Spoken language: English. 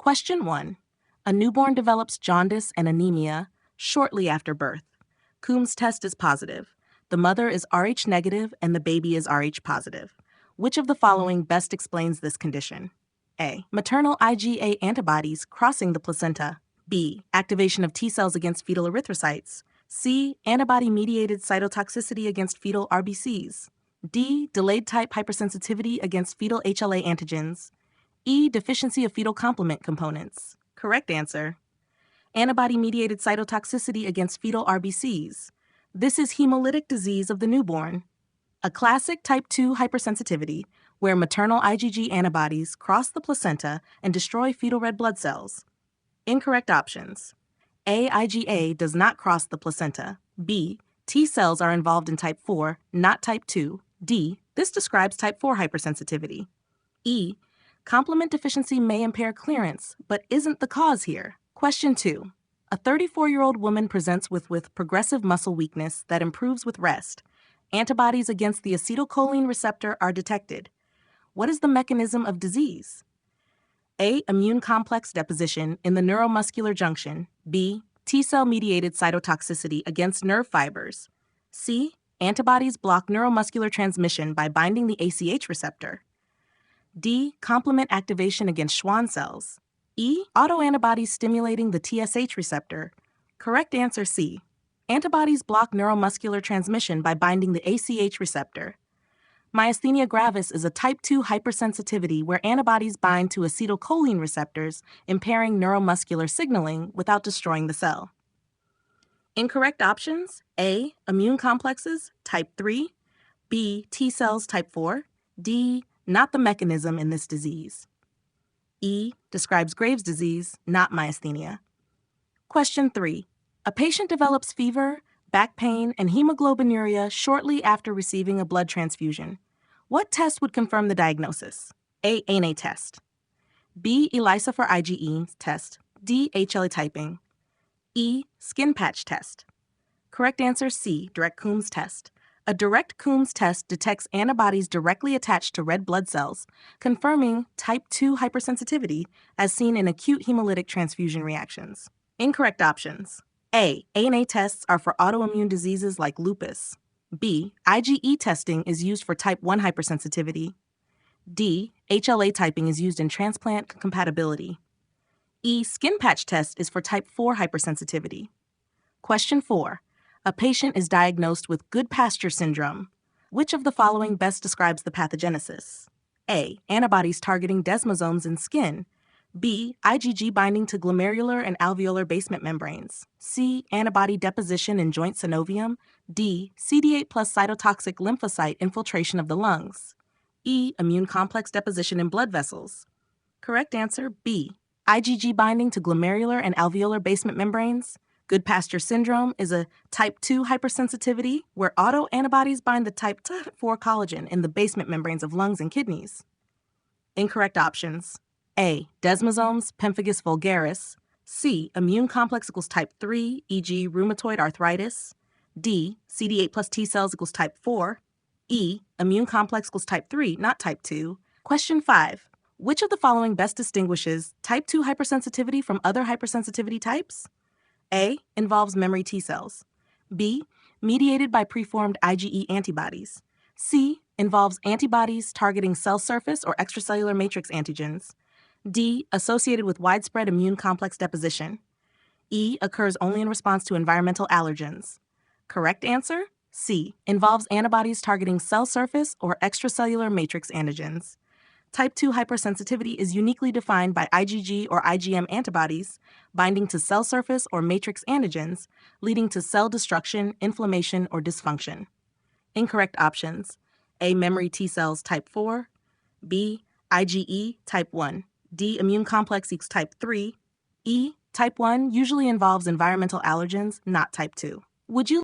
Question 1. A newborn develops jaundice and anemia shortly after birth. Coombs test is positive. The mother is Rh negative and the baby is Rh positive. Which of the following best explains this condition? A. Maternal IgA antibodies crossing the placenta. B. Activation of T cells against fetal erythrocytes. C. Antibody-mediated cytotoxicity against fetal RBCs. D. Delayed type hypersensitivity against fetal HLA antigens. E. Deficiency of fetal complement components. Correct answer. Antibody-mediated cytotoxicity against fetal RBCs. This is hemolytic disease of the newborn, a classic type 2 hypersensitivity where maternal IgG antibodies cross the placenta and destroy fetal red blood cells. Incorrect options. A. IgA does not cross the placenta. B. T cells are involved in type 4, not type 2. D. This describes type 4 hypersensitivity. E. Complement deficiency may impair clearance, but isn't the cause here. Question 2. A 34-year-old woman presents with progressive muscle weakness that improves with rest. Antibodies against the acetylcholine receptor are detected. What is the mechanism of disease? A. Immune complex deposition in the neuromuscular junction. B. T-cell-mediated cytotoxicity against nerve fibers. C. Antibodies block neuromuscular transmission by binding the ACH receptor. D. Complement activation against Schwann cells. E. Autoantibodies stimulating the TSH receptor. Correct answer C. Antibodies block neuromuscular transmission by binding the ACH receptor. Myasthenia gravis is a type 2 hypersensitivity where antibodies bind to acetylcholine receptors, impairing neuromuscular signaling without destroying the cell. Incorrect options: A. Immune complexes, type 3. B. T cells, type 4. D. Not the mechanism in this disease. E. Describes Graves' disease, not myasthenia. Question 3. A patient develops fever, back pain, and hemoglobinuria shortly after receiving a blood transfusion. What test would confirm the diagnosis? A. ANA test. B. ELISA for IgE test. D. HLA typing. E. Skin patch test. Correct answer C. Direct Coombs test. A direct Coombs test detects antibodies directly attached to red blood cells, confirming type 2 hypersensitivity as seen in acute hemolytic transfusion reactions. Incorrect options. A. ANA tests are for autoimmune diseases like lupus. B. IgE testing is used for type 1 hypersensitivity. D. HLA typing is used in transplant compatibility. E. Skin patch test is for type 4 hypersensitivity. Question 4. A patient is diagnosed with Goodpasture syndrome. Which of the following best describes the pathogenesis? A. Antibodies targeting desmosomes in skin. B. IgG binding to glomerular and alveolar basement membranes. C. Antibody deposition in joint synovium. D. CD8 plus cytotoxic lymphocyte infiltration of the lungs. E. Immune complex deposition in blood vessels. Correct answer B. IgG binding to glomerular and alveolar basement membranes. Goodpasture syndrome is a type 2 hypersensitivity where autoantibodies bind the type 4 collagen in the basement membranes of lungs and kidneys. Incorrect options. A. Desmosomes, pemphigus vulgaris. C. Immune complex equals type 3, e.g. rheumatoid arthritis. D. CD8 plus T cells equals type 4. E. Immune complex equals type 3, not type 2. Question 5. Which of the following best distinguishes type 2 hypersensitivity from other hypersensitivity types? A. Involves memory T cells. B. Mediated by preformed IgE antibodies. C. Involves antibodies targeting cell surface or extracellular matrix antigens. D. Associated with widespread immune complex deposition. E. Occurs only in response to environmental allergens. Correct answer? C. Involves antibodies targeting cell surface or extracellular matrix antigens. Type 2 hypersensitivity is uniquely defined by IgG or IgM antibodies binding to cell surface or matrix antigens, leading to cell destruction, inflammation, or dysfunction. Incorrect options. A. Memory T cells type 4. B. IgE type 1. D. Immune complex equals type 3. E. Type 1 usually involves environmental allergens, not type 2. Would you